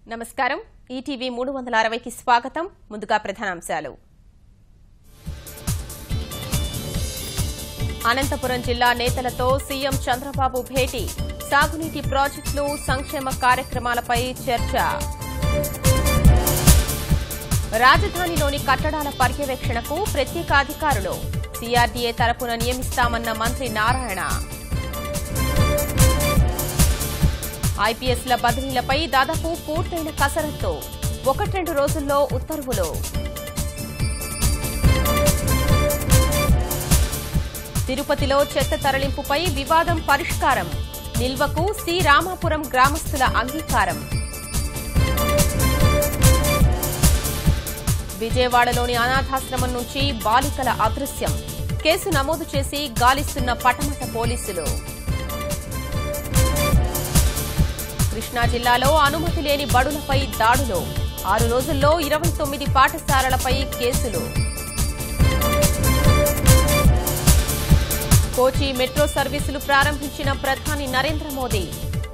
నమస్కారం ఈటీవీ 360 కి స్వాగతం ముందుగా ప్రధానాంశాలు అనంతపురం జిల్లా నేతలతో సీఎం చంద్రబాబు భేటీ సాగునీటి ప్రాజెక్టులు సంక్షేమ కార్యక్రమాలపై చర్చ రాజధానిలోని కట్టడాల పర్యవేక్షణకు ప్రత్యేక అధికారులు సీఆర్డీఏ తరపున నియమిస్తామన్న మంత్రి నారాయణ ఐపీఎస్ల బదిలీలపై దాదాపు పూర్తయిన కసరత్తు 1-2 రోజుల్లో ఉత్తర్వులు తిరుపతిలో చెత్త తరలింపుపై వివాదం పరిష్కారం నిల్వకు సి రామాపురం గ్రామస్తుల అంగీకారం విజయవాడలోని అనాథాశ్రమం నుంచి బాలికల అదృశ్యం కేసు నమోదు చేసి గాలిస్తున్న పటమట పోలీసులు కృష్ణా జిల్లాలో అనుమతి లేని బడులపై దాడులు 6 రోజుల్లో 29 పాఠశాలలపై కేసులు కోచి మెట్రో సర్వీసులు ప్రారంభించిన ప్రధాని నరేంద్ర మోదీ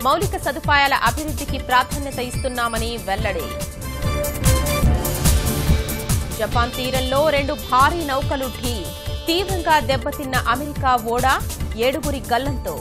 మౌలిక సదుపాయాల అభివృద్ధికి ప్రాధాన్యత ఇస్తున్నామని వెల్లడి జపాన్ తీరంలో 2 భారీ నౌకలు ఢీ తీవ్రంగా దెబ్బతిన్న అమెరికా ఓడ 7 గల్లంతో